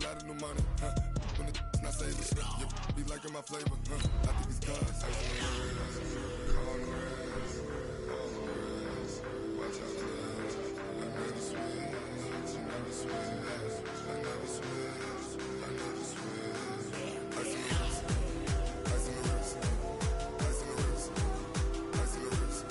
got a new money, when it's not saving, you be liking my flavor, I think it's cause ice on the res, watch out the res, I never switch, I never switch, I never switch, I never switch, ice on the wrist, ice on the wrist, ice on the wrist, ice on the wrist, ice on the wrist.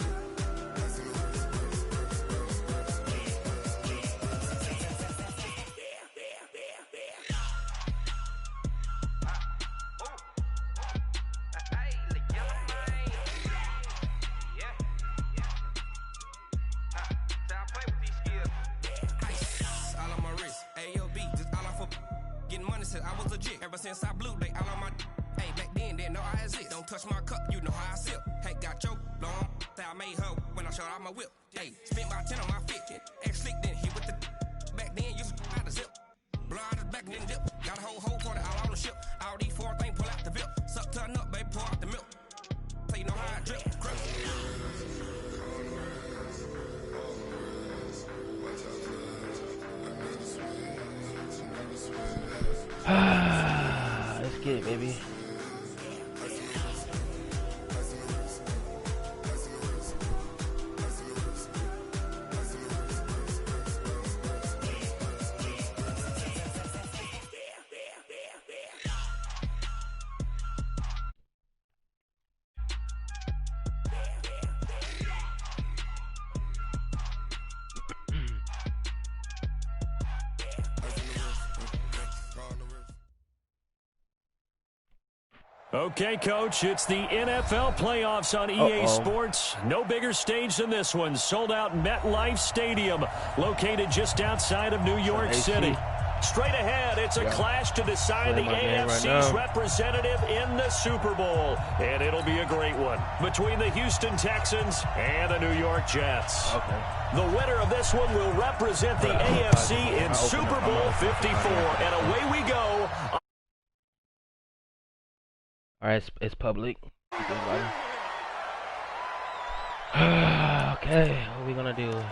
I was legit ever since I blew they all on my hey back then didn't know I exist. Don't touch my cup, you know how I sip. Hey, got your long that I made her when I showed out my whip. Hey, spent about 10 on my fit. Ex slick then hit with the back then used to out the zip. Blow out his back and then dip. Got a whole party all on the ship. All these four things pull out the VIP. Suck turn up, baby, pour out the milk. So you know how I drip. Let's get it, baby. Okay, Coach, it's the NFL playoffs on EA Sports. No bigger stage than this one. Sold out MetLife Stadium, located just outside of New York City. Straight ahead, it's a clash to decide the AFC's representative in the Super Bowl. And it'll be a great one between the Houston Texans and the New York Jets. The winner of this one will represent the AFC in Super Bowl 54. And away we go. Alright, it's public. Okay, what are we gonna do? Let's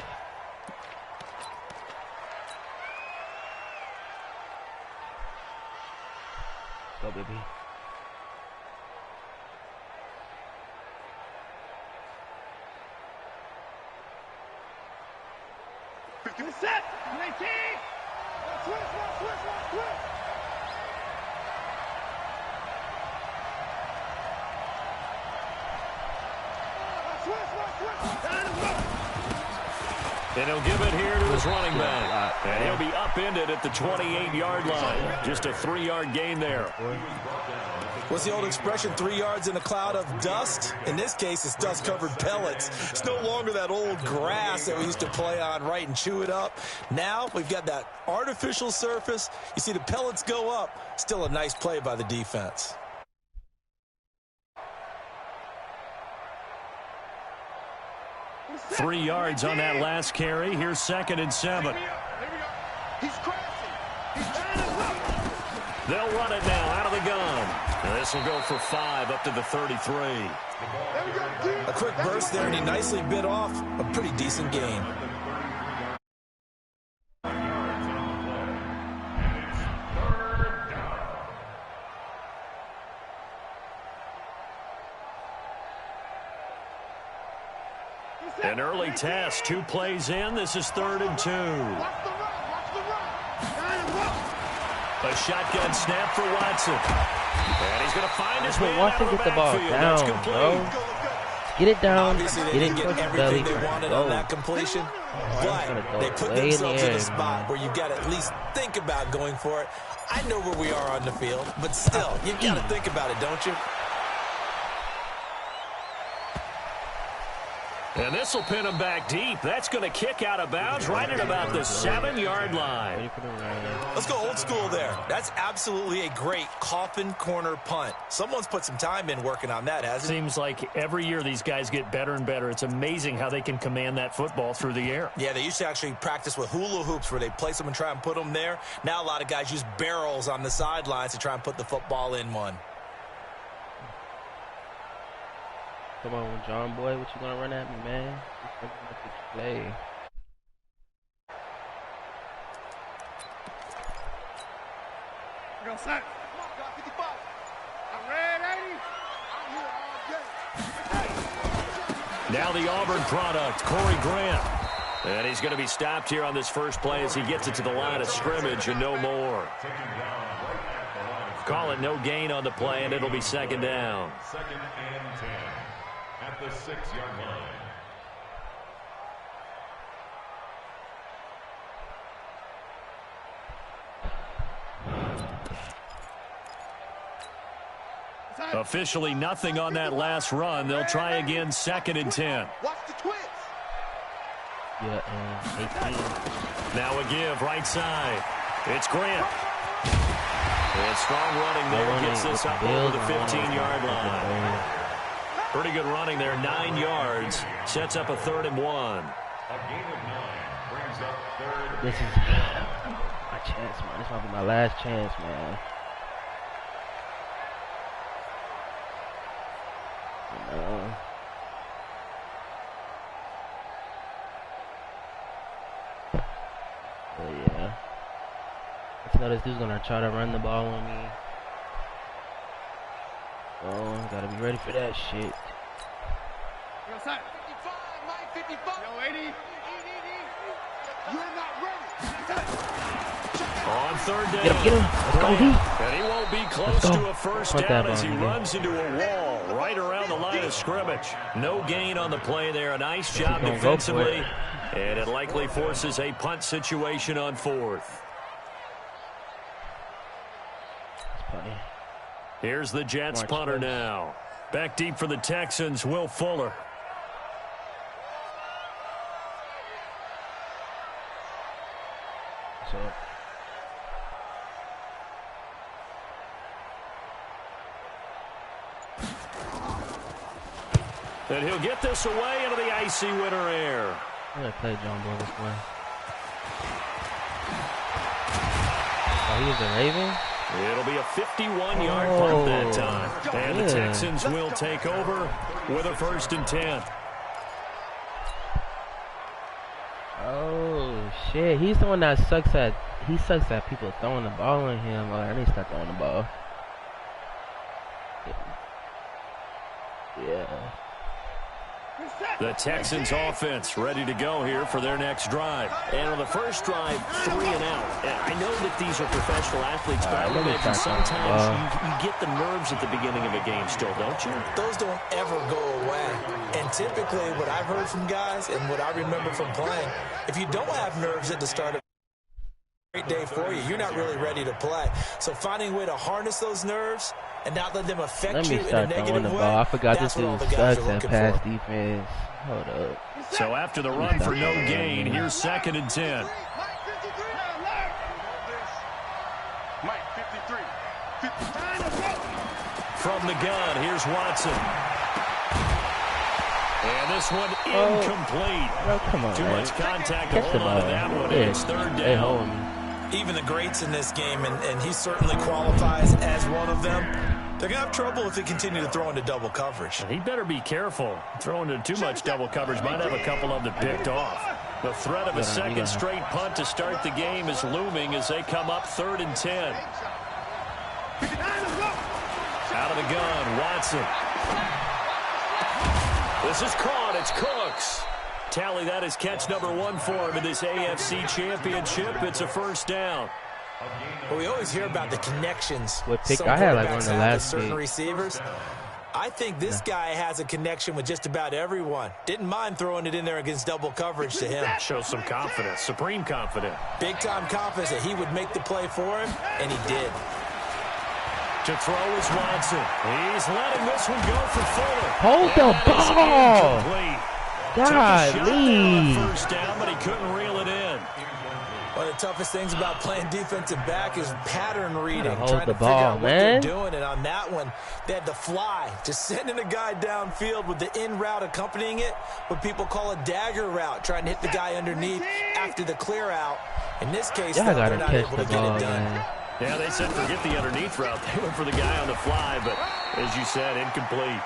go, baby. Get set! 19! Switch! And he'll give it here to his running back. And he'll be upended at the 28-yard line. Just a 3-yard gain there. What's the old expression, 3 yards in a cloud of dust? In this case, it's dust-covered pellets. It's no longer that old grass that we used to play on, right, and chew it up. Now we've got that artificial surface. You see the pellets go up. Still a nice play by the defense. Three yards on that last carry. Here's 2nd and 7. He's crashing. They'll run it now out of the gun. And this will go for 5 up to the 33. A quick burst there, and he nicely bit off a pretty decent gain. An early test, 2 plays in. This is 3rd and 2. A shotgun snap for Watson. And he's going to find his man Watson, get the ball down, bro. Get it down. Obviously, they get didn't it get towards the everything belly. they wanted on that completion, but they put themselves in a spot where you got to at least think about going for it. I know where we are on the field, but still, you got to think about it, don't you? And this will pin him back deep. That's going to kick out of bounds right at about the 7-yard line. Let's go old school there. That's absolutely a great coffin corner punt. Someone's put some time in working on that, hasn't it? Seems like every year these guys get better and better. It's amazing how they can command that football through the air. Yeah, they used to actually practice with hula hoops where they place them and try and put them there. Now a lot of guys use barrels on the sidelines to try and put the football in one. Come on, John boy, what you gonna run at me, man? Play. Yo, son. Come on, God, 55. I'm red 80. I'm here all day. Now the Auburn product, Corey Grant. And he's going to be stopped here on this first play as he gets it to the line of scrimmage and no more. Call it no gain on the play, and it'll be second down. Second and 10 at the 6-yard line. Officially nothing on that last run. They'll try again, second and 10. Watch the twins. Yeah, 18. Now a give, right side. It's Grant. And strong running there. Gets this up over the 15-yard line. Pretty good running there, 9 yards. Sets up a 3rd and 1. A gain of 9 brings up 3rd. This is my chance, man. This might be my last chance, man. But yeah, I just know this dude's gonna try to run the ball on me. Oh, gotta be ready for that shit. Yo, son. 55, Mike, 55. Yo, 80. You're not ready. On 3rd down. Get him. Let's go, D. And he won't be close to a first down as he runs into a wall right around the line of scrimmage. No gain on the play there. A nice job defensively. And it likely forces a punt situation on 4th. Here's the Jets punter now. Back deep for the Texans, Will Fuller. And he'll get this away into the icy winter air. I'm going to play John Boy this way. Oh, he is a Raven? It'll be a 51-yard punt that time. And the Texans will take over with a 1st and 10. Oh, shit. He's the one that sucks at people throwing the ball on him. Oh, I need to start throwing the ball. Yeah. The Texans offense ready to go here for their next drive. And on the first drive, 3 and out. I know that these are professional athletes, but I imagine sometimes you get the nerves at the beginning of a game still, don't you? Those don't ever go away. And typically what I've heard from guys and what I remember from playing, if you don't have nerves at the start of a great day for you, you're not really ready to play. So finding a way to harness those nerves and not let them affect you in a negative way. I forgot this dude sucks at pass defense. Hold up. So after the run for no gain, here's 2nd and 10. Mike, 53. 59. From the gun, here's Watson. And this one incomplete. Oh, come on, Too much contact to hold on to that one. Yeah. It's 3rd down. Even the greats in this game, and he certainly qualifies as one of them, they're going to have trouble if they continue to throw into double coverage. He better be careful. Throwing into too much double coverage might have a couple of them picked off. The threat of a second straight punt to start the game is looming as they come up 3rd and 10. Out of the gun, Watson. This is caught. It's Cooks. Tally, that is catch number 1 for him in this AFC Championship. It's a 1st down. Well, we always hear about the connections. I had like one of the last certain receivers. I think this guy has a connection with just about everyone. Didn't mind throwing it in there against double coverage to him. Shows some confidence, supreme confidence. Big-time confidence that he would make the play for him, and he did. To throw is Watson. He's letting this one go for Fuller. Hold the ball. Golly. First down, but he couldn't reel it in. One of the toughest things about playing defensive back is pattern reading, trying to figure out what they're doing. And on that one, they had to fly, just sending a guy downfield with the in route accompanying it, what people call a dagger route, trying to hit the guy underneath after the clear out. In this case, they're not able to get it done. Yeah, they said forget the underneath route. They went for the guy on the fly, but as you said, incomplete.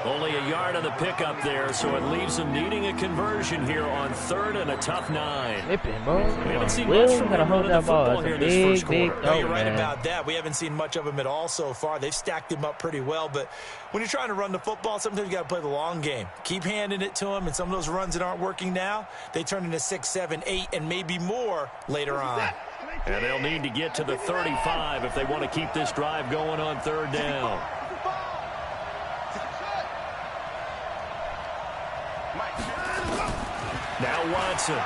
Only a yard on the pickup there, so it leaves them needing a conversion here on 3rd and a tough 9. Flipping, bro. We haven't seen Will much from gotta him hold running the that ball. football It's here a in this big, first big quarter. throw, You're right man. about that. We haven't seen much of him at all so far. They've stacked him up pretty well, but when you're trying to run the football, sometimes you got to play the long game. Keep handing it to him, and some of those runs that aren't working now, they turn into 6, 7, 8, and maybe more later on. And they'll need to get to the 35 if they want to keep this drive going on 3rd down. Now Watson.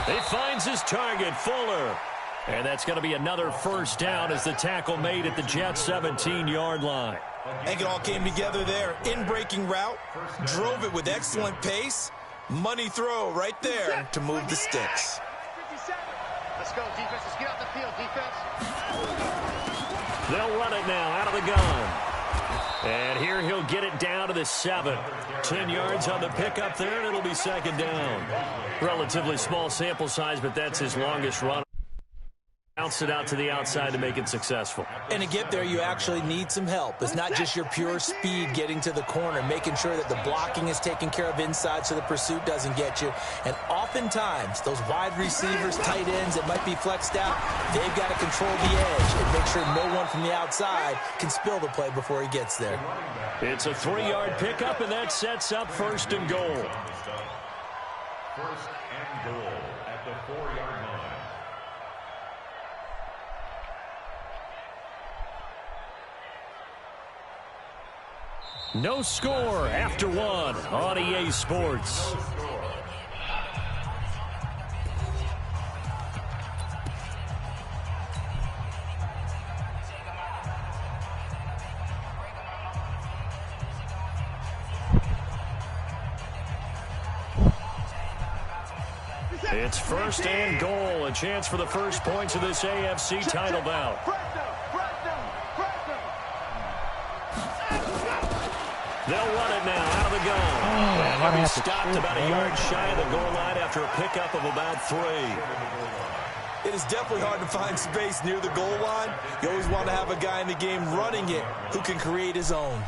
He finds his target, Fuller. And that's going to be another first down as the tackle made at the Jets' 17-yard line. I think it all came together there. In-breaking route, drove it with excellent pace. Money throw right there to move the sticks. Let's go, defense. Let's get out the field, defense. They'll run it now out of the gun. And here he'll get it down to the 7. 10 yards on the pickup there, and it'll be 2nd down. Relatively small sample size, but that's his longest run. Bounce it out to the outside to make it successful. And to get there, you actually need some help. It's not just your pure speed getting to the corner, making sure that the blocking is taken care of inside so the pursuit doesn't get you. And oftentimes, those wide receivers, tight ends that might be flexed out, they've got to control the edge and make sure no one from the outside can spill the play before he gets there. It's a 3-yard pickup, and that sets up 1st and goal. 1st and goal at the 4-yard line. No score after 1 on EA Sports. It's 1st and goal, a chance for the first points of this AFC title bout. They'll run it now out of the gun. And he'll be stopped about a yard shy of the goal line after a pickup of about 3. It is definitely hard to find space near the goal line. You always want to have a guy in the game running it who can create his own.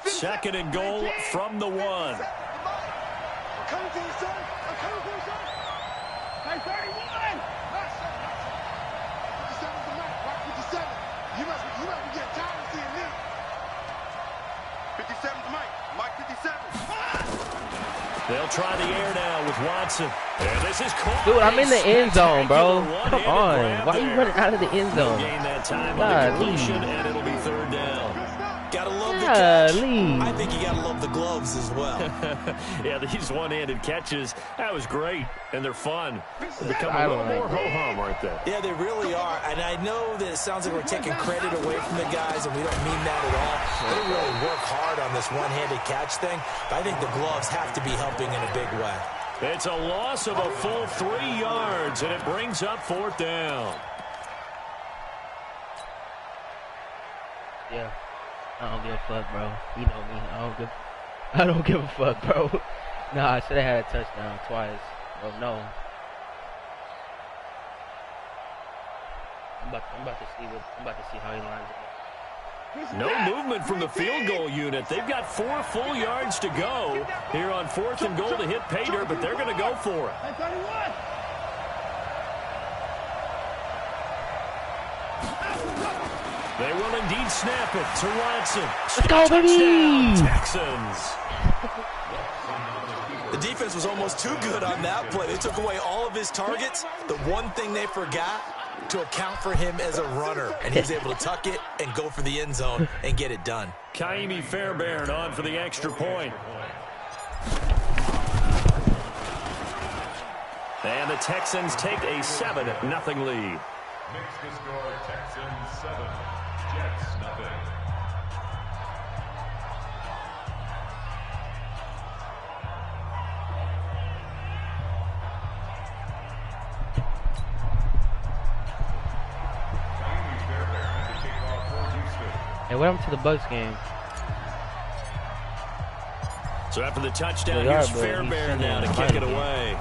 Second and goal from the 1. I'm coming to you, son. I'm coming to you, son. Hey, 31. 57's the mark. Mark 57. You must be getting tired of seeing this. 57's Mike. Mike 57. They'll try the air now with Watson. And this is caught. Dude, I'm in the end zone, bro. Come One-handed on. grab Why are you there. running out of the end They'll zone? gain that time on the God, completion, and it'll be 3rd down. Gotta love the catch. Golly. I think you gotta love the gloves as well. Yeah, these one-handed catches, that was great, and they're fun. They become I a little like more it. ho-hum, aren't they? Yeah, they really are. And I know that it sounds like we're taking credit away from the guys, and we don't mean that at all. They really work hard on this one-handed catch thing. But I think the gloves have to be helping in a big way. It's a loss of a full 3 yards, and it brings up 4th down. Yeah. I don't give a fuck, bro. You know me. I don't give a fuck, bro. Nah, I should have had a touchdown twice. Oh no. I'm about to see how he lines up. No movement from the field goal unit. They've got 4 full yards to go here on 4th and goal to hit pay dirt, but they're going to go for it. Hey, 31. They will indeed snap it to Watson. Let's go, baby! Touchdown, Texans. The defense was almost too good on that play. They took away all of his targets. The one thing they forgot, to account for him as a runner. And he was able to tuck it and go for the end zone and get it done. Kaimi Fairbairn on for the extra point. And the Texans take a 7-0 lead. Makes the score Texans 7, Jets nothing. And what happened to the Bucks game? So after the touchdown, here's Fairbairn now to kick it away.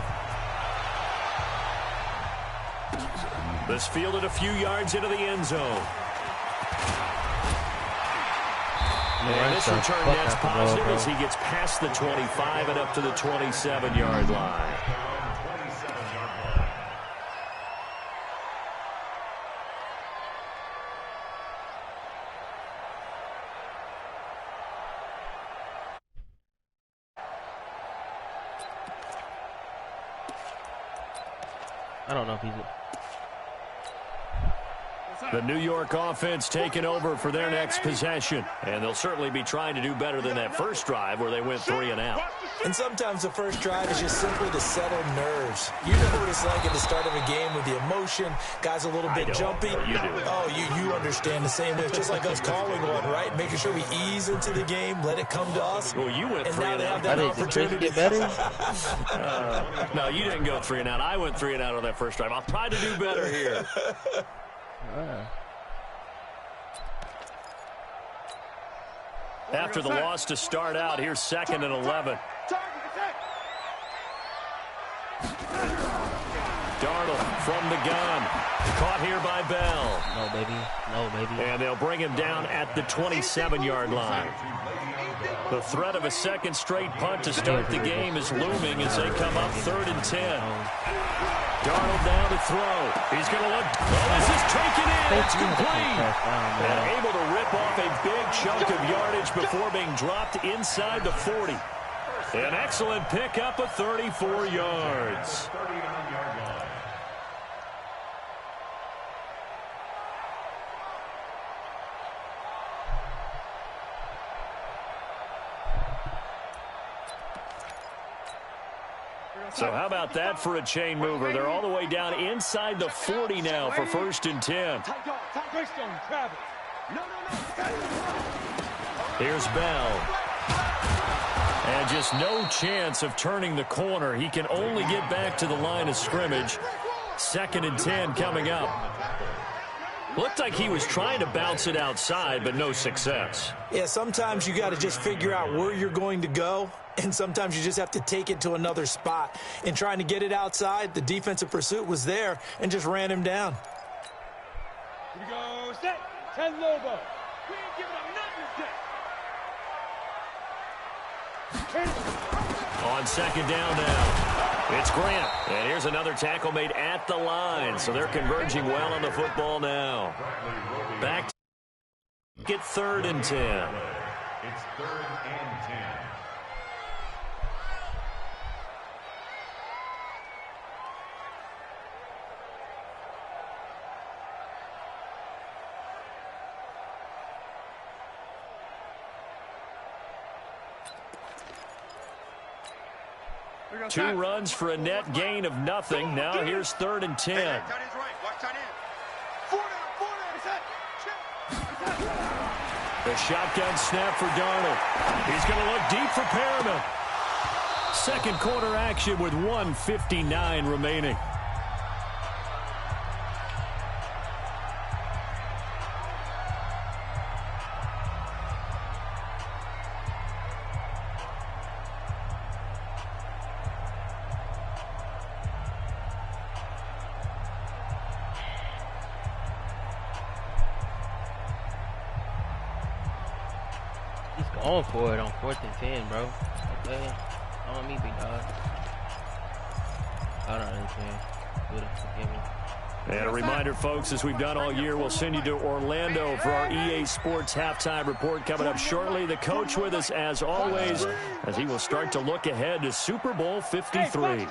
This fielded a few yards into the end zone. And this return net's positive as he gets past the 25 and up to the 27-yard line. I don't know if he's... The New York offense taking over for their next possession. And they'll certainly be trying to do better than that first drive where they went 3 and out. And sometimes the first drive is just simply to settle nerves. You know what it's like at the start of a game with the emotion. Guys a little bit jumpy. You do. Oh, you understand the same way. It's just like us calling one, right? Making sure we ease into the game, let it come to us. Well, you went 3 and out. That opportunity. Get better? No, you didn't go 3 and out. I went 3 and out on that first drive. I'll try to do better here. After the loss to start out, here's 2nd and 11. Darnold from the gun. Caught here by Bell. No, baby. No, baby. And they'll bring him down at the 27-yard line. The threat of a second straight punt to start the game is looming as they come up 3rd and 10. Darnold down to throw. He's going to look. Oh, this is taken in. It's complete. And able to rip off a big chunk of yardage before being dropped inside the 40. An excellent pickup of 34 yards. So how about that for a chain mover? They're all the way down inside the 40 now for 1st and 10. Here's Bell. And just no chance of turning the corner. He can only get back to the line of scrimmage. 2nd and 10 coming up. Looked like he was trying to bounce it outside, but no success. Yeah, sometimes you got to just figure out where you're going to go, and sometimes you just have to take it to another spot. In trying to get it outside, the defensive pursuit was there and just ran him down. Here we go, set, 10 Lobo. We ain't giving up nothing On 2nd down now. It's Grant. And here's another tackle made at the line. So they're converging well on the football now. Back to get 3rd and 10. It's 3rd and 10. Two runs for a net gain of nothing. Now here's 3rd and 10. The shotgun snap for Darnold. He's going to look deep for Perriman. Second quarter action with 1:59 remaining. Going for it on 4th and 10, bro. Okay. On me, big dog. I don't understand. Forgive me. And a reminder, folks, as we've done all year, we'll send you to Orlando for our EA Sports halftime report coming up shortly. The coach with us, as always, as he will start to look ahead to Super Bowl 53.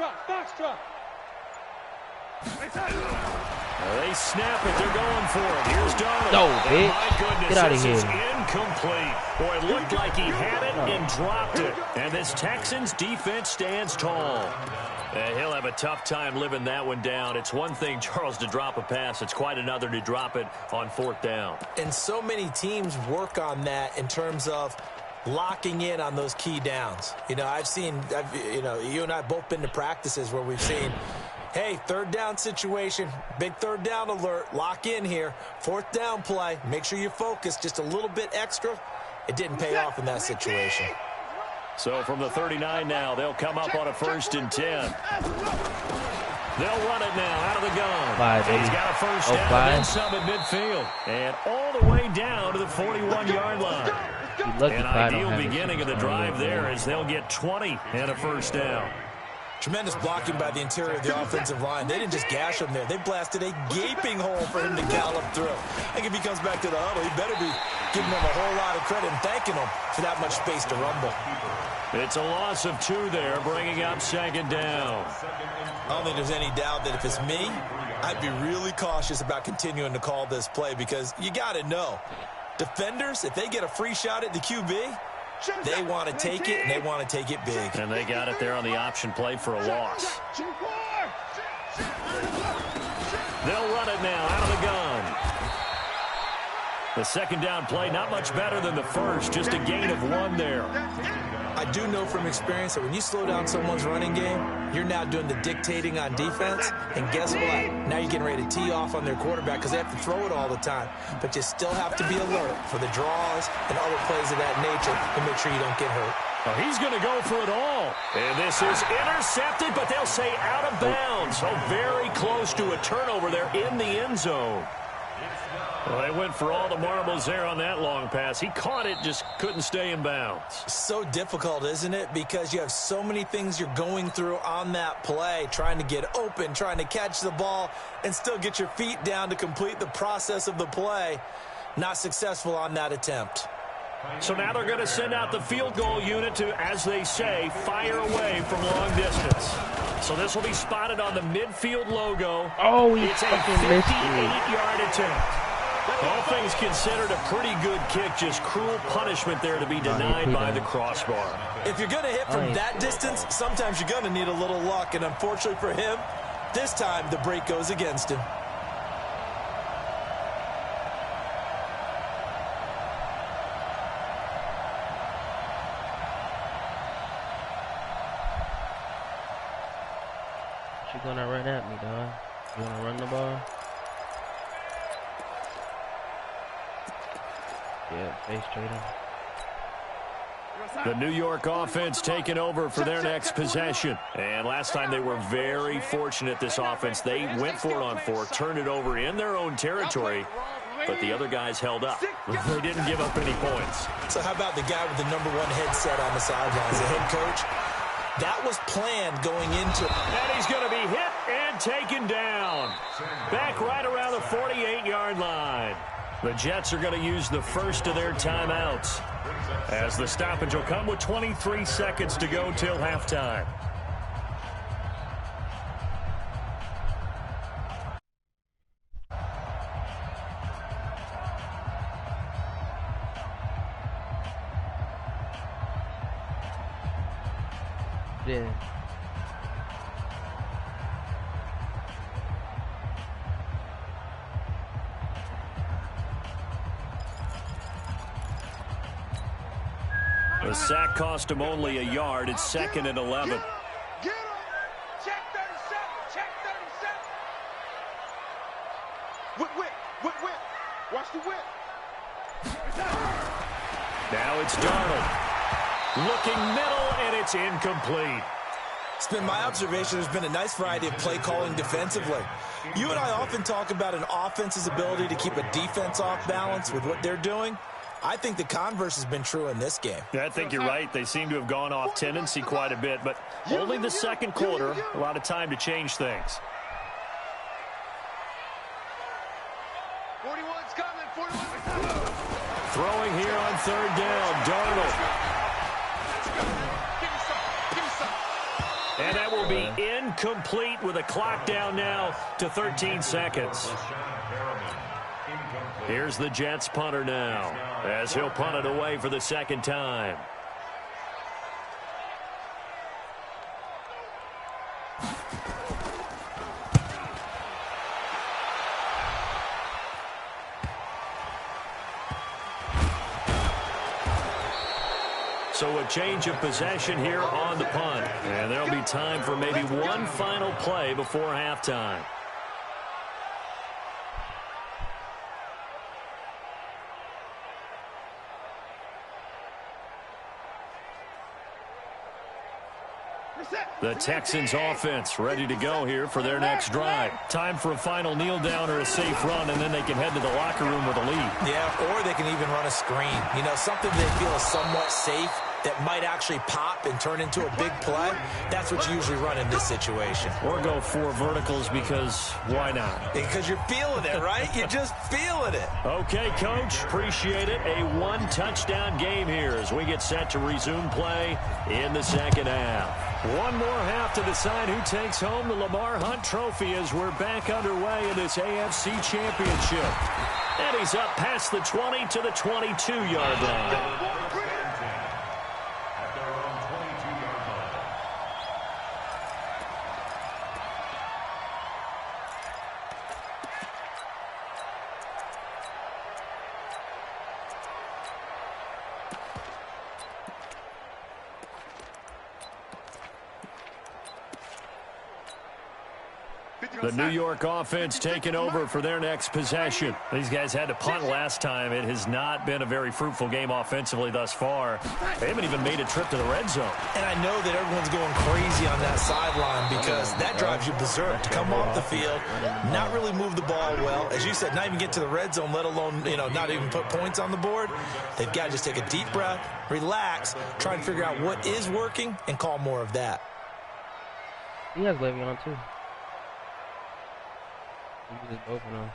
They snap it. They're going for it. Here's Darnold. No, bitch. My goodness, get out of this here. Is incomplete. Boy, it looked like he had it and dropped it. And this Texans defense stands tall. And he'll have a tough time living that one down. It's one thing, Charles, to drop a pass. It's quite another to drop it on 4th down. And so many teams work on that in terms of locking in on those key downs. You know, you and I have both been to practices where we've seen, hey, 3rd down situation, big 3rd down alert, lock in here, 4th down play, make sure you focus just a little bit extra. It didn't pay off in that situation. So from the 39 now, they'll come up on a 1st and 10. They'll run it now out of the gun. He's got a first down and some at midfield. And all the way down to the 41-yard line. An ideal beginning of the drive there as they'll get 20 and a first down. Tremendous blocking by the interior of the offensive line. They didn't just gash him there. They blasted a gaping hole for him to gallop through. I think if he comes back to the huddle, he better be giving them a whole lot of credit and thanking them for that much space to rumble. It's a loss of 2 there, bringing up 2nd down. I don't think there's any doubt that if it's me, I'd be really cautious about continuing to call this play because you got to know, defenders, if they get a free shot at the QB, they want to take it, and they want to take it big. And they got it there on the option play for a loss. They'll run it now out of the gun. The 2nd down play, not much better than the first, just a gain of 1 there. I do know from experience that when you slow down someone's running game, you're now doing the dictating on defense. And guess what? Now you're getting ready to tee off on their quarterback because they have to throw it all the time. But you still have to be alert for the draws and other plays of that nature to make sure you don't get hurt. Well, he's going to go for it all. And this is intercepted, but they'll say out of bounds. So very close to a turnover there in the end zone. Well, they went for all the marbles there on that long pass. He caught it, just couldn't stay in bounds. So difficult, isn't it? Because you have so many things you're going through on that play, trying to get open, trying to catch the ball, and still get your feet down to complete the process of the play. Not successful on that attempt. So now they're going to send out the field goal unit to, as they say, fire away from long distance. So this will be spotted on the midfield logo. Oh, it's a 58-yard attempt. All things considered, a pretty good kick, just cruel punishment there to be denied by the crossbar. If you're going to hit from that distance, sometimes you're going to need a little luck, and unfortunately for him, this time the break goes against him. You're going to run at me, dog. You want to run the ball? Yeah, face trader. The New York offense taking over for their next possession. And last time they were very fortunate, this offense. They went for it on 4, turned it over in their own territory, but the other guys held up. They didn't give up any points. So how about the guy with the #1 headset on the sidelines, the head coach? That was planned going into it. And he's going to be hit and taken down. Back right around the 48-yard line. The Jets are going to use the first of their timeouts, as the stoppage will come with 23 seconds to go till halftime. Yeah. The sack cost him only a yard. It's 2nd and 11. Get him! Check 37! Check 37! Whip! Watch the whip! Now it's Darnold. Looking middle, and it's incomplete. It's been my observation there's been a nice variety of play calling defensively. You and I often talk about an offense's ability to keep a defense off balance with what they're doing. I think the converse has been true in this game. Yeah, I think you're right. They seem to have gone off tendency quite a bit, but only the second quarter, a lot of time to change things. 41's coming, 41's coming. Throwing here on 3rd down, Darnold. And that will be incomplete with a clock down now to 13 seconds. Here's the Jets punter now, as he'll punt it away for the 2nd time. So a change of possession here on the punt. And there'll be time for maybe one final play before halftime. The Texans offense ready to go here for their next drive. Time for a final kneel down or a safe run, and then they can head to the locker room with a lead. Yeah, or they can even run a screen. You know, something they feel is somewhat safe that might actually pop and turn into a big play. That's what you usually run in this situation. Or go 4 verticals because why not? Because you're feeling it, right? You're just feeling it. Okay, Coach. Appreciate it. A 1-touchdown game here as we get set to resume play in the second half. One more half to decide who takes home the Lamar Hunt Trophy as we're back underway in this AFC Championship. And he's up past the 20 to the 22-yard line. The New York offense taking over for their next possession. These guys had to punt last time. It has not been a very fruitful game offensively thus far. They haven't even made a trip to the red zone. And I know that everyone's going crazy on that sideline because that drives you berserk to come off the field, not really move the ball well. As you said, not even get to the red zone, let alone, not even put points on the board. They've got to just take a deep breath, relax, try and figure out what is working, and call more of that. He has Le'Veon too. You can just open them.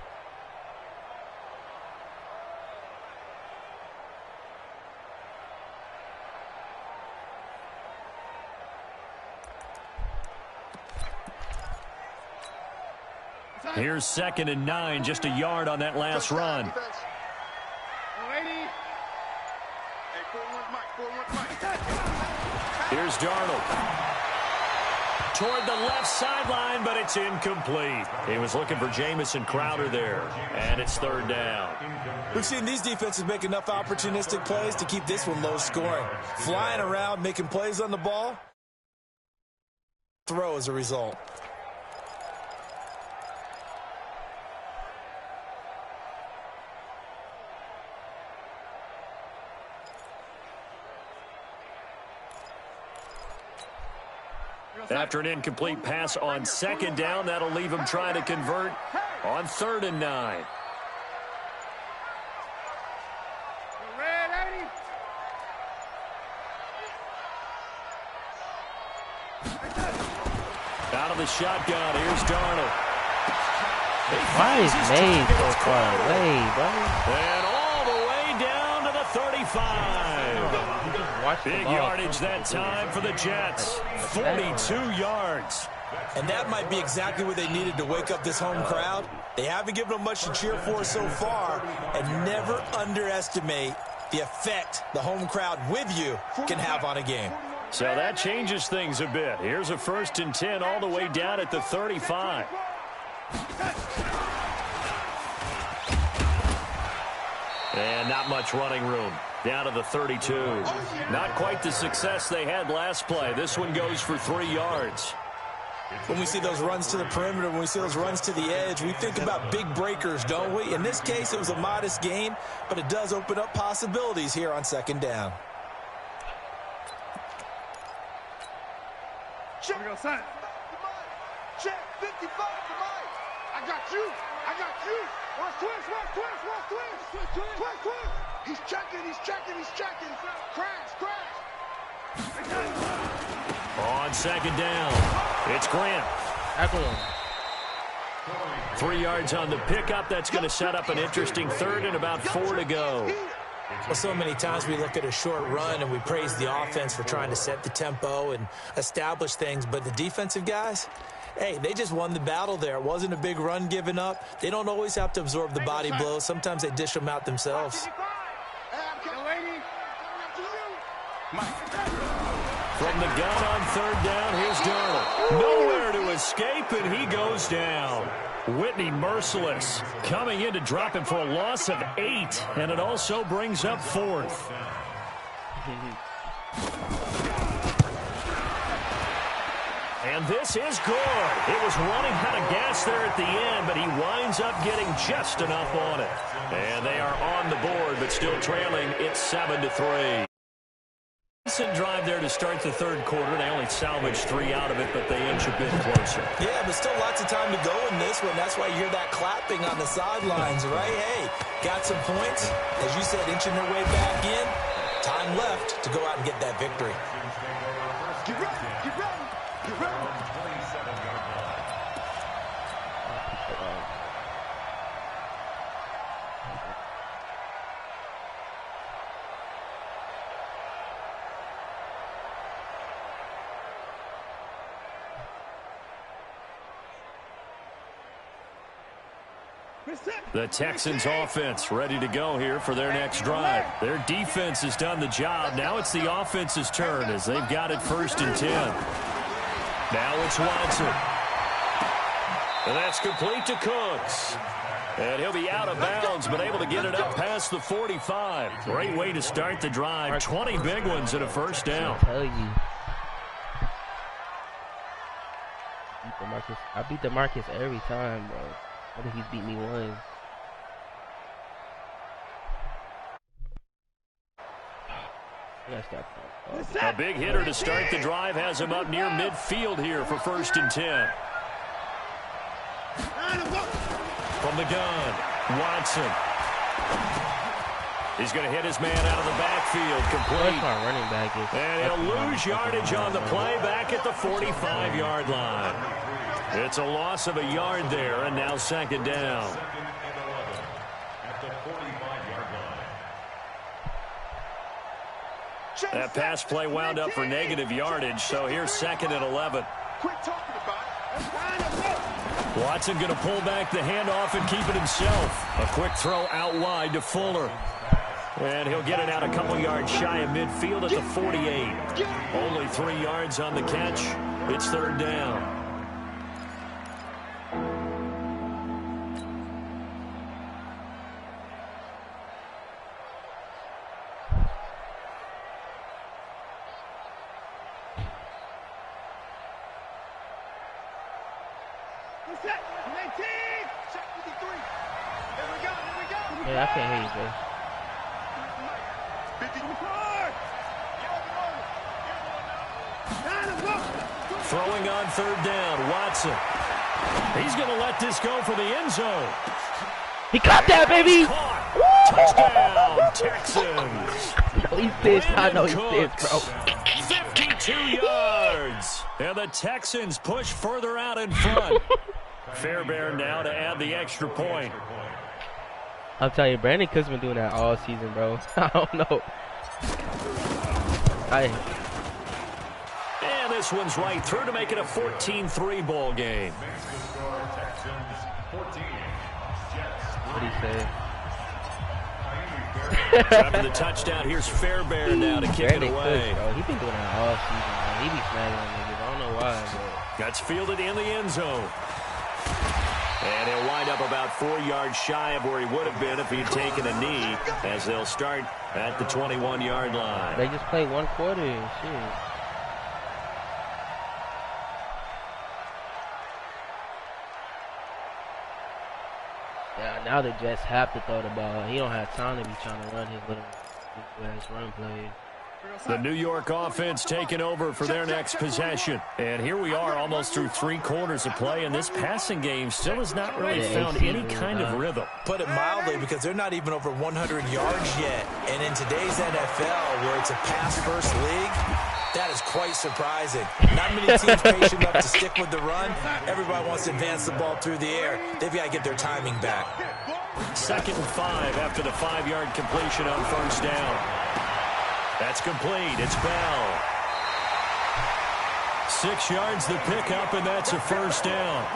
Here's 2nd and 9, just a yard on that last run. Here's Darnold. Toward the left sideline, but it's incomplete. He was looking for Jamison Crowder there, and it's 3rd down. We've seen these defenses make enough opportunistic plays to keep this one low scoring. Flying around, making plays on the ball. Throw as a result. After an incomplete pass on 2nd down, that'll leave him trying to convert on 3rd and 9. Out of the shotgun, here's Darnold. Why is May so far away, bro? And all the way down to the 35. Big yardage that time for the Jets. 42 yards. And that might be exactly what they needed to wake up this home crowd. They haven't given them much to cheer for so far. And never underestimate the effect the home crowd with you can have on a game. So that changes things a bit. Here's a 1st and 10 all the way down at the 35. And not much running room. Down to the 32. Not quite the success they had last play. This one goes for 3 yards. When we see those runs to the perimeter, when we see those runs to the edge, we think about big breakers, don't we? In this case, it was a modest gain, but it does open up possibilities here on 2nd down. Check, son. Check, 55 to Mike. I got you. I got you. Watch twist. He's checking. Crash. On 2nd down, it's Grant. 3 yards on the pickup. That's going to set up an interesting 3rd and about 4 to go. Well, so many times we look at a short run and we praise the offense for trying to set the tempo and establish things, but the defensive guys, hey, they just won the battle there. It wasn't a big run given up. They don't always have to absorb the body blows. Sometimes they dish them out themselves. From the gun on 3rd down, here's Darnold. Nowhere to escape, and he goes down. Whitney merciless, coming in to drop him for a loss of 8, and it also brings up 4th. And this is good. It was running out of gas there at the end, but he winds up getting just enough on it. And they are on the board, but still trailing. It's 7-3. decent drive there to start the third quarter. They only salvaged 3 out of it, but they inch a bit closer. Yeah, but still lots of time to go in this one. That's why you hear that clapping on the sidelines, right? Hey, got some points. As you said, inching their way back in. Time left to go out and get that victory. Get ready, get ready, get ready. The Texans offense ready to go here for their next drive. Their defense has done the job. Now it's the offense's turn as they've got it 1st and 10. Now it's Watson. And that's complete to Cooks. And he'll be out of bounds, but able to get it up past the 45. Great way to start the drive. 20 big ones and a first down. I tell you. I beat DeMarcus every time, bro. I think he's beat me once. A big hitter to start the drive has him up near midfield here for 1st and 10. From the gun, Watson. He's going to hit his man out of the backfield, complete. Running back is and he'll lose yardage on the play back at the 45-yard line. It's a loss of a yard there, and now 2nd down. That pass play wound up for negative yardage, so here's 2nd and 11. Quit talking about it. Watson going to pull back the handoff and keep it himself. A quick throw out wide to Fuller. And he'll get it out a couple yards shy of midfield at the 48. Only 3 yards on the catch. It's 3rd down. Yeah, I can't hear you, bro. Throwing on 3rd down, Watson. He's going to let this go for the end zone. He caught that, baby! Touchdown, Texans. He's pissed. I know he's pissed, bro. 52 yards. And the Texans push further out in front. Fairbairn now to add the extra point. I'll tell you, Brandon Cook's been doing that all season, bro. I don't know. And this one's right through to make it a 14-3 ball game. What do you say? After the touchdown, here's Fairbairn now to kick it away. Cooks, he's been doing that all season, man. He be snagging on niggas. I don't know why, but that's fielded in the end zone. And he'll wind up about 4 yards shy of where he would have been if he'd taken a knee, as they'll start at the 21-yard line. They just played 1 quarter and shit. Yeah, now the Jets have to throw the ball. He don't have time to be trying to run his little ass run plays. The New York offense taking over for their next possession. And here we are almost through 3 quarters of play, and this passing game still has not really found any kind of rhythm. Put it mildly, because they're not even over 100 yards yet. And in today's NFL, where it's a pass-first league, that is quite surprising. Not many teams patient enough to stick with the run. Everybody wants to advance the ball through the air. They've got to get their timing back. 2nd and 5 after the 5-yard completion on 1st down. That's complete. It's Bell. 6 yards the pickup, and that's a 1st down.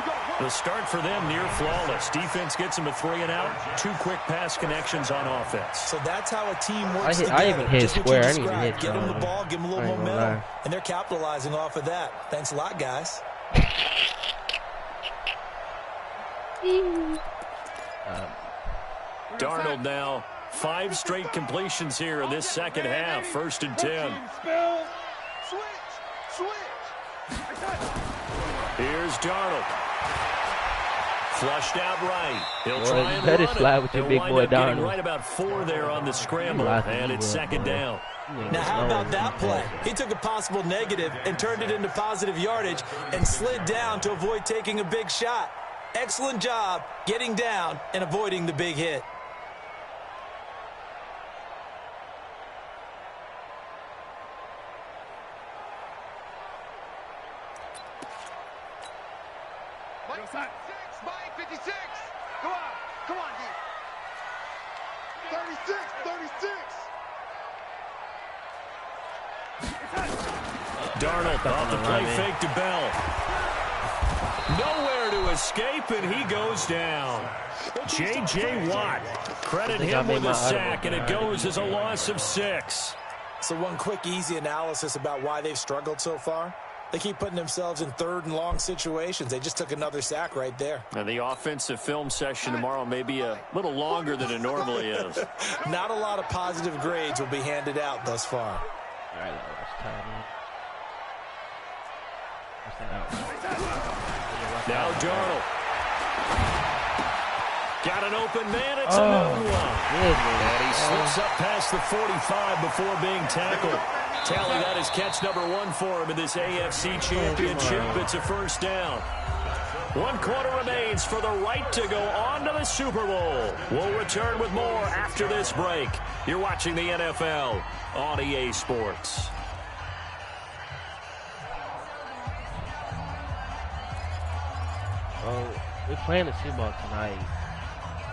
The start for them near flawless. Defense gets them a 3 and out. 2 quick pass connections on offense. So that's how a team works together. I even hit Just what square. you I didn't even hit Get them the ball, give them a little momentum, and they're capitalizing off of that. Thanks a lot, guys. Darnold now. 5 straight completions here in this second half. 1st and 10. Here's Darnold. Flushed out right. He'll try and run it. Slide with your big boy Darnold. Right about 4 there on the scramble, and it's 2nd down. Now, how about that play? He took a possible negative and turned it into positive yardage and slid down to avoid taking a big shot. Excellent job getting down and avoiding the big hit. Mike 56. Come on, D. 36. Darnold off the play fake to Bell. Nowhere to escape, and he goes down. J.J. Watt. Credit him with a sack, and it goes as a loss of 6. So one quick, easy analysis about why they've struggled so far. They keep putting themselves in third and long situations. They just took another sack right there. And the offensive film session tomorrow may be a little longer than it normally is. Not a lot of positive grades will be handed out thus far. All right, let's tight end. Now Darnold. Got an open man. It's a known one. And he slips up past the 45 before being tackled. Tally, that is catch number 1 for him in this AFC Championship. It's a first down. 1 quarter remains for the right to go on to the Super Bowl. We'll return with more after this break. You're watching the NFL on EA Sports. We're playing the Super Bowl tonight.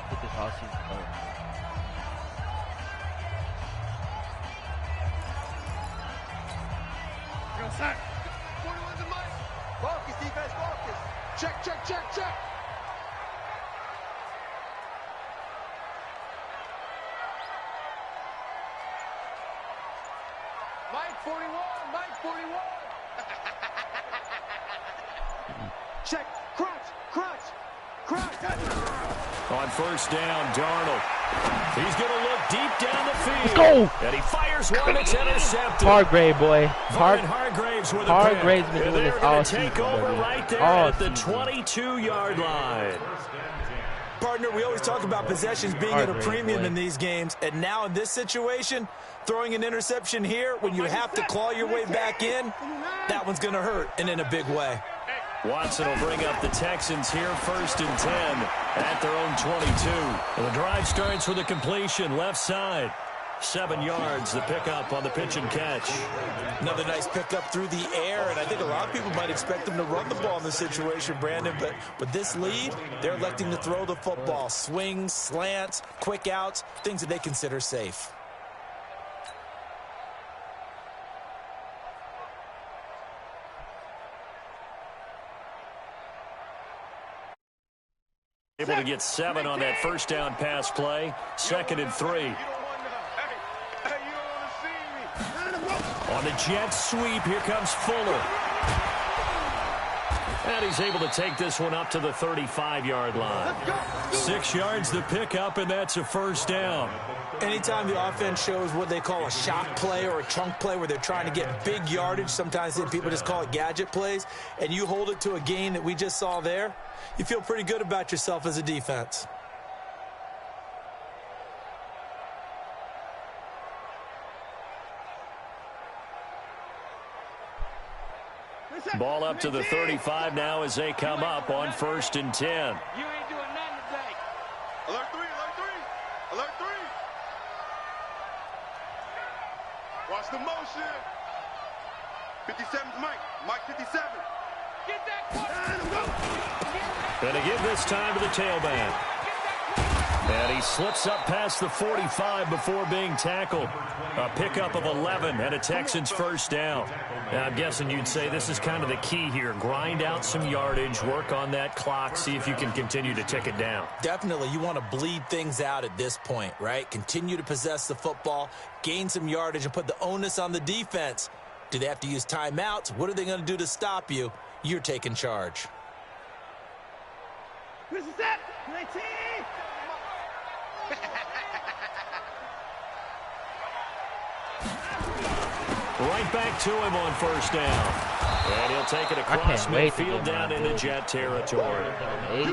Get this all season done. Set. 41's in Mike. Focus, defense, focus. Check. Mike 41. Check. Crunch. On first down, Darnold. He's going to look deep down the field. Let's go. And he fires one. It's intercepted. Hargrave, boy. Hargrave's with a Hargrave's been doing this all season. Take over right there at the 22-yard line. Partner, we always talk about possessions being at a premium in these games, and now in this situation, throwing an interception here when you have to claw your way back in, that one's going to hurt, and in a big way. Watson will bring up the Texans here, 1st and 10 at their own 22. And the drive starts with a completion, left side. 7 yards, the pickup on the pitch and catch. Another nice pickup through the air, and I think a lot of people might expect them to run the ball in this situation, Brandon, but with this lead, they're electing to throw the football. Swings, slants, quick outs, things that they consider safe. Able to get 7 on that first down pass play. 2nd and 3. On the jet sweep, here comes Fuller. And he's able to take this one up to the 35-yard line. 6 yards the pickup, and that's a first down. Anytime the offense shows what they call a shock play or a chunk play where they're trying to get big yardage, sometimes people just call it gadget plays, and you hold it to a gain that we just saw there, you feel pretty good about yourself as a defense. Ball up to the 35 now as they come up on 1st and 10. You ain't doing nothing today. Alert 3. Watch the motion. 57's Mike 57. Get that. And again this time to the tailback. And he slips up past the 45 before being tackled. A pickup of 11 and a Texans first down. Now, I'm guessing you'd say this is kind of the key here. Grind out some yardage, work on that clock, see if you can continue to tick it down. Definitely. You want to bleed things out at this point, right? Continue to possess the football, gain some yardage, and put the onus on the defense. Do they have to use timeouts? What are they going to do to stop you? You're taking charge. This is that. 19. Right back to him on first down. And he'll take it across midfield down into jet territory.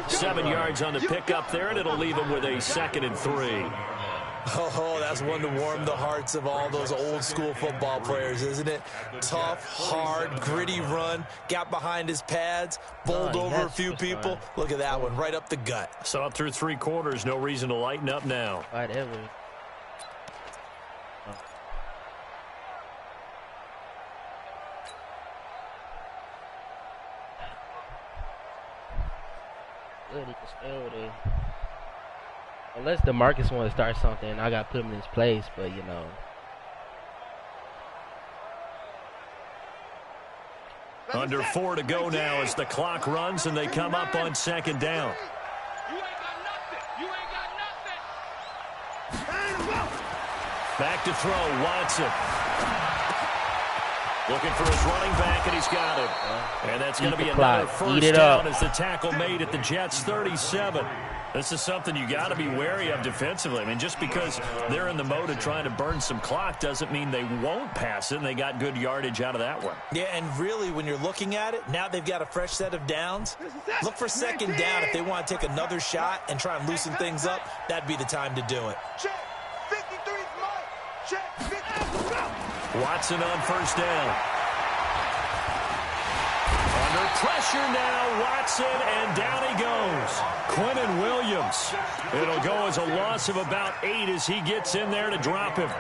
7 yards on the pickup there, and it'll leave him with a 2nd and 3. Oh, that's one to warm the hearts of all those old school football players, isn't it? Tough, hard, gritty run, got behind his pads, bowled over a few people. Look at that one, right up the gut. So up through 3 quarters, no reason to lighten up now. Whatever. Good, he can stay over there. Unless DeMarcus wants to start something, I got to put him in his place, but you know. Under 4 to go now as the clock runs and they come up on 2nd down. You ain't got nothing. You ain't got nothing. Back to throw, Watson. Looking for his running back, and he's got him. And that's going to be another first down as the tackle made at the Jets' 37. This is something you got to be wary of defensively. I mean, just because they're in the mode of trying to burn some clock doesn't mean they won't pass it, and they got good yardage out of that one. Yeah, and really, when you're looking at it, now they've got a fresh set of downs. Look for 2nd down if they want to take another shot and try and loosen things up. That'd be the time to do it. Check. 53 is mine. Check. 50. Watson on 1st down. Under pressure now, Watson, and down he goes. Quinnen Williams. It'll go as a loss of about 8 as he gets in there to drop him.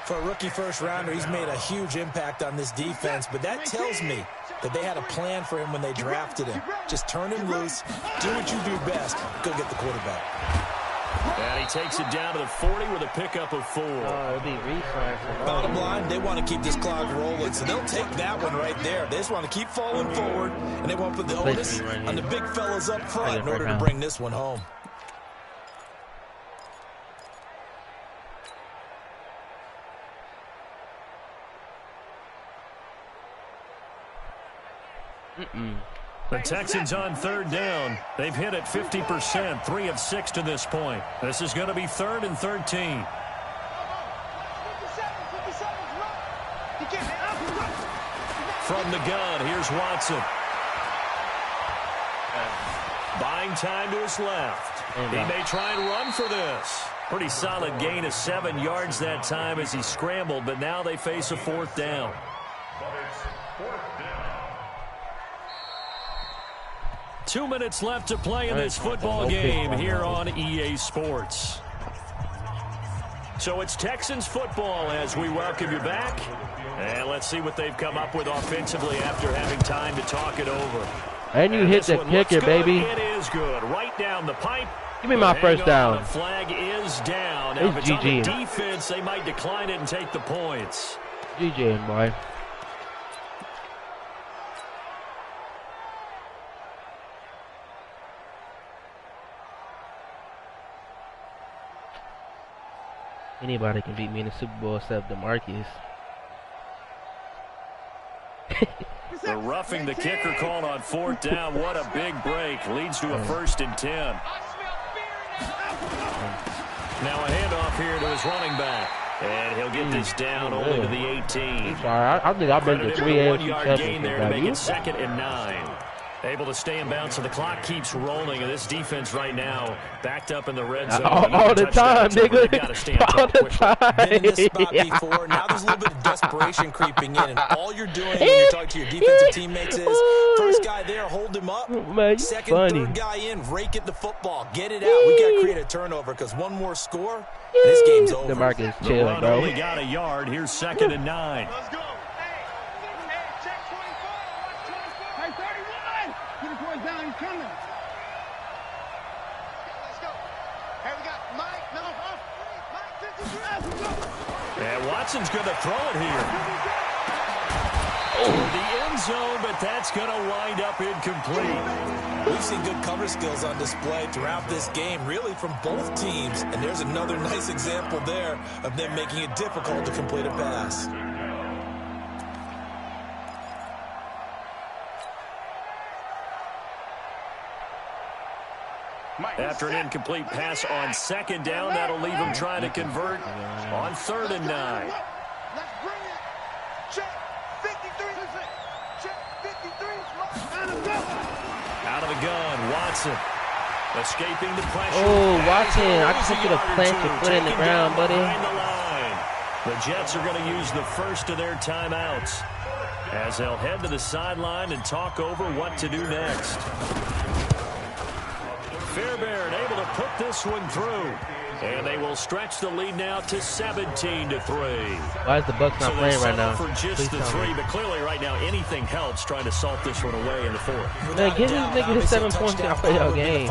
For a rookie first-rounder, he's made a huge impact on this defense, but that tells me that they had a plan for him when they drafted him. Just turn him loose, do what you do best, go get the quarterback. And he takes it down to the 40 with a pickup of 4. It'll be reflex. Bottom line, they want to keep this clock rolling, so they'll take that one right there. They just want to keep falling forward, and they want to put the onus on the big fellas up front in order to bring this one home. The Texans on 3rd down. They've hit it 50%, 3 of 6 to this point. This is going to be 3rd and 13. From the gun, here's Watson. Buying time to his left. He may try and run for this. Pretty solid gain of 7 yards that time as he scrambled, but now they face a 4th down. 2 minutes left to play in this football game here on EA Sports. So it's Texans football as we welcome you back. And let's see what they've come up with offensively after having time to talk it over. And you hit the kicker, baby. It is good. Right down the pipe. Give me my first down. The flag is down. Now, if it's on the defense, they might decline it and take the points. GG, boy. Anybody can beat me in the Super Bowl except DeMarcus. The roughing the kicker called on 4th down. What a big break. Leads to a 1st and 10. Now a handoff here to his running back. And he'll get this down only to the 18. Sorry, I think I've been to 3 AFC 1-yard gain there to make it 2nd and 9. Able to stay in bounds, so the clock keeps rolling. And this defense right now backed up in the red zone. All the time, nigga. All the time. Been in this spot before. Now there's a little bit of desperation creeping in. And all you're doing when you're talking to your defensive teammates is, first guy there, hold him up. Man, second, third guy in, rake at the football. Get it out. We got to create a turnover because one more score, and this game's over. DeMarcus, The chill, run bro. only got a yard. Here's 2nd and 9. Let's go. Hey, check 24. Watch 24. Hey, 31. Get the boy down. He's coming. Let's go. Hey, we got Mike. No, Mike 53. Let's go. And Watson's going to throw it here. The end zone, but that's going to wind up incomplete. We've seen good cover skills on display throughout this game, really from both teams. And there's another nice example there of them making it difficult to complete a pass. After an incomplete pass on 2nd down, that'll leave him trying to convert on 3rd and 9. Let's bring it. Check 53. Check 53. Out of the gun, Watson. Escaping the pressure. Oh, Watson, I just want you to plant your foot in the ground, buddy. The Jets are going to use the first of their timeouts as they'll head to the sideline and talk over what to do next. Fairbairn able to put this one through. And they will stretch the lead now to 17-3. Why is the Bucs not playing right now? For just the 3, but clearly right now anything helps trying to salt this one away in the 4th. Man, give this nigga his 7 points and play our game.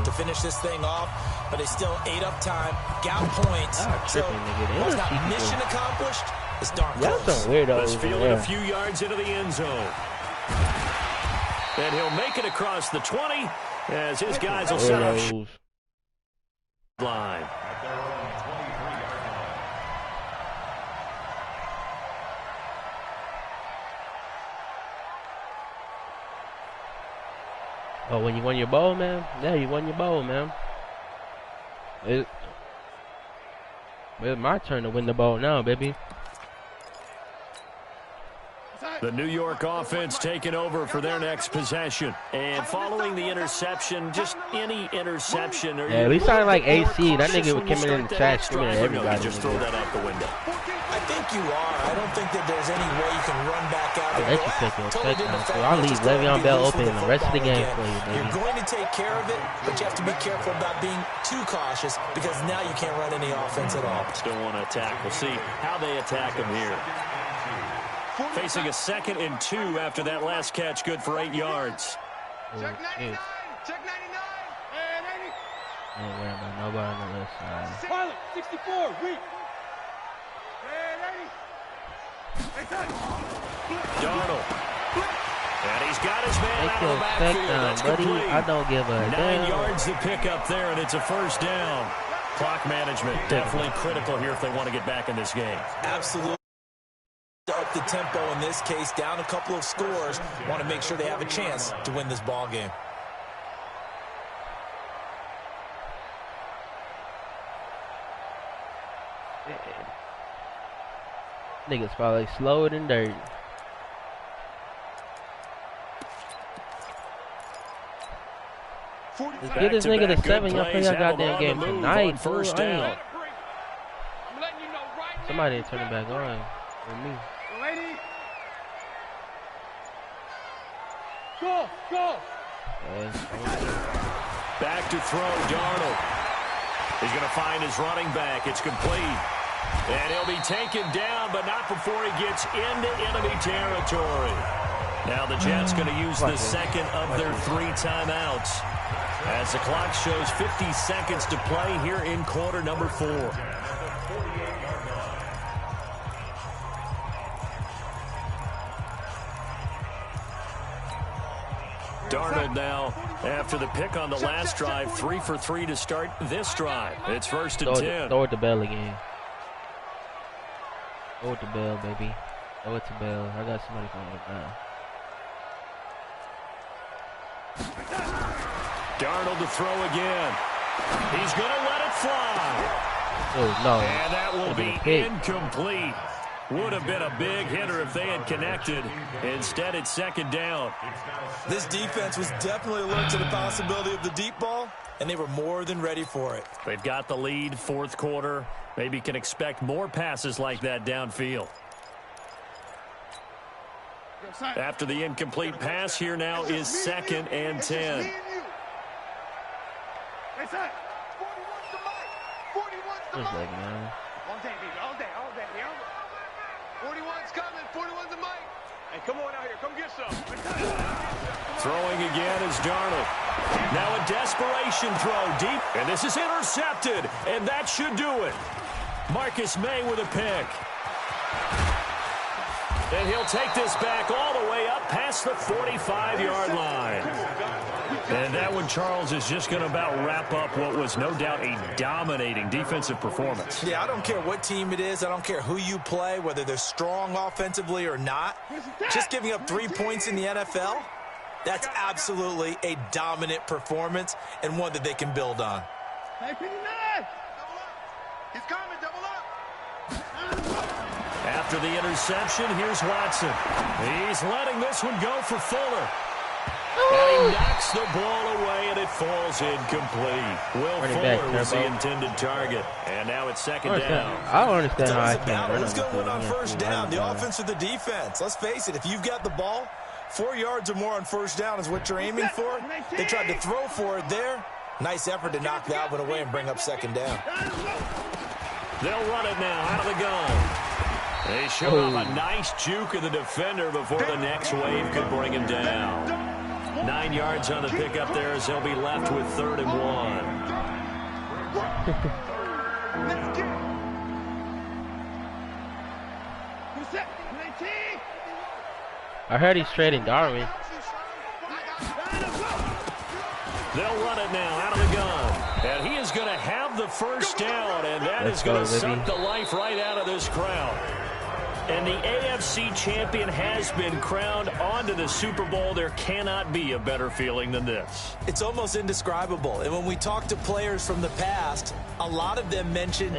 To finish this thing off, but they still ate up time, got points. So what's not mission accomplished? It's darn close. Y'all some weirdos. Let's field it a few yards into the end zone. And he'll make it across the 20 as his guys will set up line. Oh, when you won your bowl, man? Yeah, you won your bowl, man. It's my turn to win the bowl now, baby. The New York offense taking over for their next possession. And following the interception, just any interception. Yeah, we sounded like AC. That nigga came in the chat screaming at everybody. Just throw that out the window. I think you are. I don't think that there's any way you can run back out. I'll let you take your touchdown. So I'll leave Le'Veon Bell open the rest of the game for you, baby. You're going to take care of it, but you have to be careful about being too cautious because now you can't run any offense at all. Still want to attack. We'll see how they attack him here. Facing a 2nd and 2 after that last catch, good for 8 yards. Check 99. Check 99. And 80. Ain't worried about nobody on the left side. Pilot, 64. Weak. And 80. Darnold. And he's got his man Take out your of the backfield. That's buddy. complete. I don't give a 9 damn. yards to pick up there, and it's a first down. Clock management definitely critical here if they want to get back in this game. Absolutely. Up the tempo in this case, down a couple of scores. Want to make sure they have a chance to win this ball game. Niggas probably slower than dirt. Just get this nigga the 7. Y'all play y'all goddamn game tonight. First down. Somebody turn it back on with me. Lady. Go, go. Back to throw, Darnold. He's going to find his running back. It's complete. And he'll be taken down, but not before he gets into enemy territory. Now the Jets going to use the second of their 3 timeouts. As the clock shows 50 seconds to play here in quarter number 4. Darnold now, after the pick on the last drive, 3 for 3 to start this drive. It's 1st and 10. Throw it to Bell again. Throw it to Bell, baby. Throw it to Bell. I got somebody going it now. Darnold to throw again. He's going to let it fly. Oh, no. And that will be incomplete. Would have been a big hitter if they had connected. Instead, it's 2nd down. This defense was definitely alert to the possibility of the deep ball, and they were more than ready for it. They've got the lead, 4th quarter. Maybe can expect more passes like that downfield. After the incomplete pass, here now is 2nd and 10. Where's that, man? All day, baby. All day. All day. 41's coming. 41's a mic. Hey, come on out here. Come get some. Throwing again is Darnold. Now a desperation throw deep. And this is intercepted. And that should do it. Marcus May with a pick. And he'll take this back all the way up past the 45-yard line. And that one, Charles, is just going to about wrap up what was no doubt a dominating defensive performance. Yeah, I don't care what team it is. I don't care who you play, whether they're strong offensively or not. Just giving up 3 points in the NFL, that's absolutely a dominant performance and one that they can build on. Hey, 59. He's coming. Double up. After the interception, here's Watson. He's letting this one go for Fuller. And he knocks the ball away, and it falls incomplete. Will Fuller was the intended target. And now it's second down. I don't understand how I can't run. Who's going to win on first down, the offense or the defense? Let's face it, if you've got the ball, 4 yards or more on first down is what you're aiming for. They tried to throw for it there. Nice effort to knock that one away and bring up second down. They'll run it now out of the gun. They show off a nice juke of the defender before the next wave could bring him down. 9 yards on the pickup there as they'll be left with 3rd and 1. I heard he's trading Darwin. They'll run it now out of the gun. And he is going to have the first down, and that is going to suck the life right out of this crowd. And the AFC champion has been crowned onto the Super Bowl. There cannot be a better feeling than this. It's almost indescribable. And when we talk to players from the past, a lot of them mention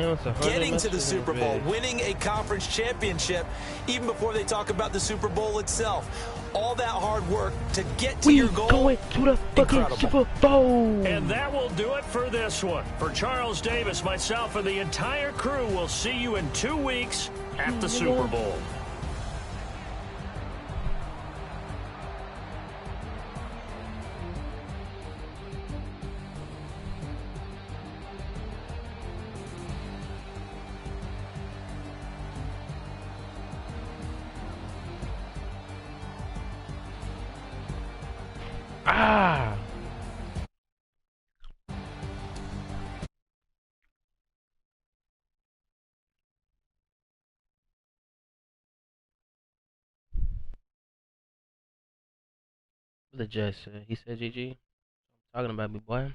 getting to the Super Bowl, winning a conference championship, even before they talk about the Super Bowl itself. All that hard work to get to your goal. Going to the fucking Super Bowl. And that will do it for this one. For Charles Davis, myself, and the entire crew, we'll see you in 2 weeks at the Super Bowl. Ah! The Jets said. He said, GG. Talking about me, boy.